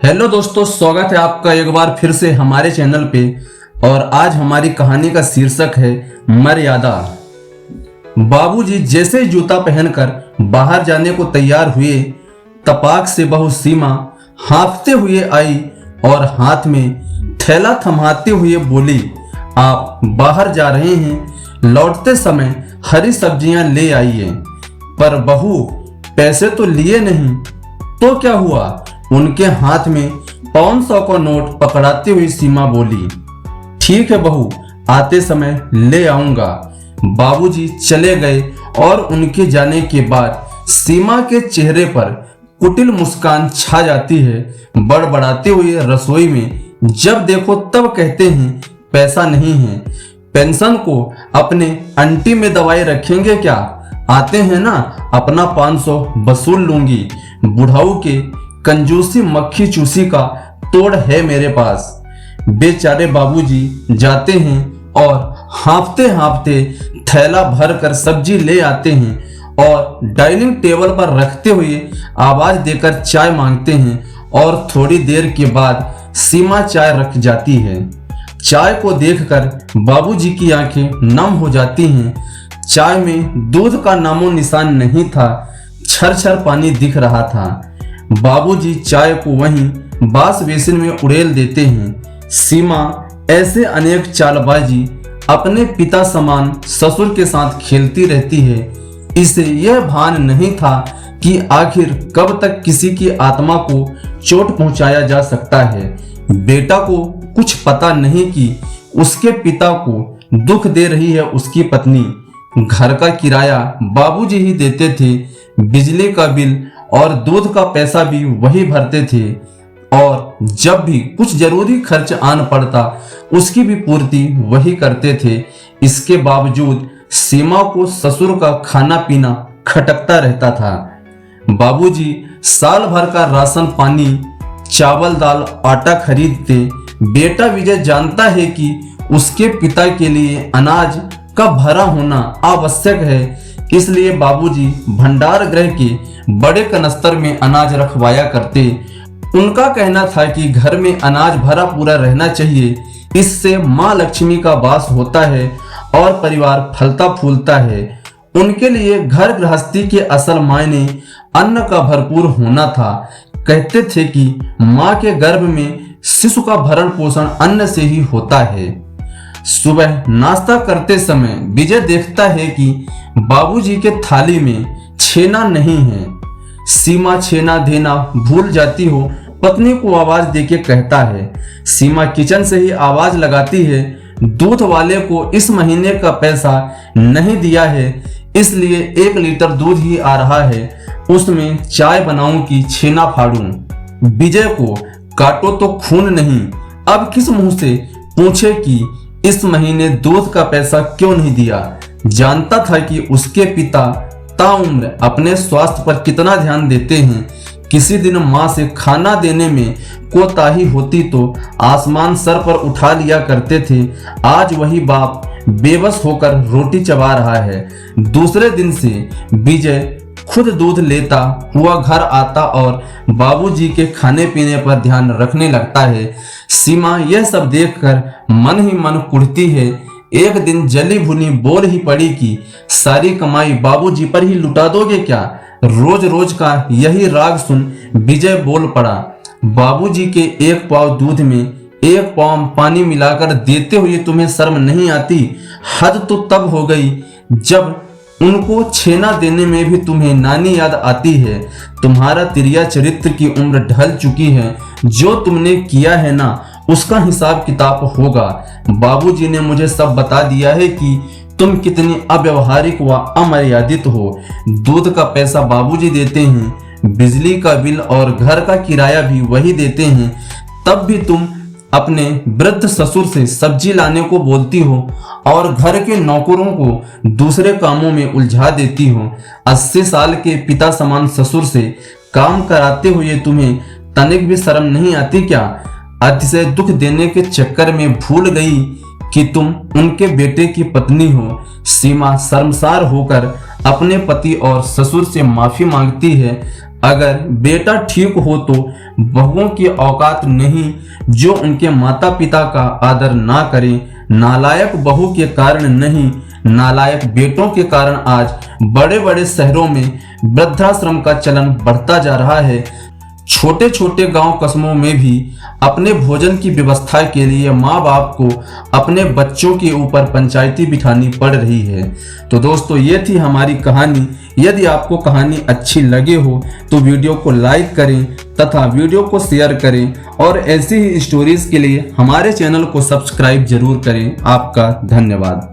Hello दोस्तों, स्वागत है आपका एक बार फिर से हमारे चैनल पे। और आज हमारी कहानी का शीर्षक है मर्यादा। बाबूजी जैसे ही जूता पहनकर बाहर जाने को तैयार हुए, तपाक से बहू सीमा हाँफते हुए आई और हाथ में थैला थमाते हुए बोली, आप बाहर जा रहे हैं, लौटते समय हरी सब्जियां ले आइए। पर बहू, पैसे तो लिए नहीं। तो क्या हुआ? उनके हाथ में 500 का नोट पकड़ाती हुई सीमा बोली, ठीक है बहू, आते समय ले आऊंगा। बाबूजी चले गए और उनके जाने के बाद सीमा के चेहरे पर कुटिल मुस्कान छा जाती है। बड़बड़ाते हुए रसोई में जब देखो तब कहते हैं पैसा नहीं है, पेंशन को अपने अंटी में दवाई रखेंगे क्या? आते हैं ना, अपना 500 वसूल लूंगी। बुढ़ाऊ के कंजूसी मक्खी चूसी का तोड़ है मेरे पास। बेचारे बाबूजी जाते हैं और हाँफते हाँफते थैला भर कर सब्जी ले आते हैं और डाइनिंग टेबल पर रखते हुए आवाज देकर चाय मांगते हैं। और थोड़ी देर के बाद सीमा चाय रख जाती है। चाय को देखकर बाबूजी की आंखें नम हो जाती हैं। चाय में दूध का नामो निशान नहीं था, छरछर पानी दिख रहा था। बाबूजी चाय को वहीं बास बेसिन में उड़ेल देते हैं। सीमा ऐसे अनेक चालबाजी अपने पिता समान ससुर के साथ खेलती रहती है। इसे यह भान नहीं था कि आखिर कब तक किसी की आत्मा को चोट पहुंचाया जा सकता है। बेटा को कुछ पता नहीं कि उसके पिता को दुख दे रही है उसकी पत्नी। घर का किराया बाबूजी ही देते थे, बिजली का बिल और दूध का पैसा भी वही भरते थे, और जब भी कुछ जरूरी खर्च आन पड़ता उसकी भी पूर्ति वही करते थे। इसके बावजूद सीमा को ससुर का खाना पीना खटकता रहता था। बाबूजी साल भर का राशन पानी, चावल दाल आटा खरीदते। बेटा विजय जानता है कि उसके पिता के लिए अनाज का भरा होना आवश्यक है, इसलिए बाबूजी भंडार गृह के बड़े कनस्तर में अनाज रखवाया करते। उनका कहना था कि घर में अनाज भरा पूरा रहना चाहिए, इससे माँ लक्ष्मी का वास होता है और परिवार फलता फूलता है। उनके लिए घर गृहस्थी के असल मायने अन्न का भरपूर होना था। कहते थे कि माँ के गर्भ में शिशु का भरण पोषण अन्न से ही होता है। सुबह नाश्ता करते समय विजय देखता है कि बाबूजी के थाली में छेना नहीं है। सीमा छेना देना भूल जाती हो, पत्नी को आवाज देके कहता है। सीमा किचन से ही आवाज लगाती है, दूध वाले को इस महीने का पैसा नहीं दिया है, इसलिए 1 लीटर दूध ही आ रहा है, उसमें चाय बनाऊं कि छेना फाड़ूं। विजय को काटो तो खून नहीं, अब किस मुंह से पूछे कि इस महीने दूध का पैसा क्यों नहीं दिया। जानता था कि उसके पिता ताउम्र अपने स्वास्थ्य पर कितना ध्यान देते हैं। किसी दिन माँ से खाना देने में कोताही होती तो आसमान सर पर उठा लिया करते थे। आज वही बाप बेबस होकर रोटी चबा रहा है। दूसरे दिन से विजय खुद दूध लेता हुआ घर आता और बाबूजी के खाने पीने पर ध्यान रखने लगता है। सीमा यह सब देखकर मन ही मन कुढ़ती है। एक दिन जली भुनी बोल ही पड़ी कि सारी कमाई बाबूजी पर ही लुटा दोगे क्या? रोज रोज का यही राग सुन विजय बोल पड़ा, बाबूजी के 1 पाव दूध में 1 पाव पानी मिलाकर देते हुए तुम्हें शर्म नहीं आती? हद तो तब हो गई जब उनको छेना देने में भी तुम्हें नानी याद आती है। तुम्हारा तिरिया चरित्र की उम्र ढल चुकी है, जो तुमने किया है ना उसका हिसाब किताब होगा। बाबूजी ने मुझे सब बता दिया है कि तुम कितनी अव्यवहारिक व अमर्यादित हो। दूध का पैसा बाबूजी देते हैं, बिजली का बिल और घर का किराया भी वही देते हैं, तब भी तुम अपने वृद्ध ससुर से सब्जी लाने को बोलती हो और घर के नौकरों को दूसरे कामों में उलझा देती हो। 80 साल के पिता समान ससुर से काम कराते हुए तुम्हें तनिक भी शर्म नहीं आती क्या? अतिशय दुख देने के चक्कर में भूल गई कि तुम उनके बेटे की पत्नी हो। सीमा शर्मसार होकर अपने पति और ससुर से माफी मांगती है। अगर बेटा ठीक हो तो बहुओं की औकात नहीं जो उनके माता पिता का आदर ना करें। नालायक बहू के कारण नहीं, नालायक बेटों के कारण आज बड़े बड़े शहरों में वृद्धाश्रम का चलन बढ़ता जा रहा है। छोटे छोटे गांव कस्बों में भी अपने भोजन की व्यवस्था के लिए माँ बाप को अपने बच्चों के ऊपर पंचायती बिठानी पड़ रही है। तो दोस्तों, ये थी हमारी कहानी। यदि आपको कहानी अच्छी लगे हो तो वीडियो को लाइक करें तथा वीडियो को शेयर करें और ऐसी ही स्टोरीज के लिए हमारे चैनल को सब्सक्राइब जरूर करें। आपका धन्यवाद।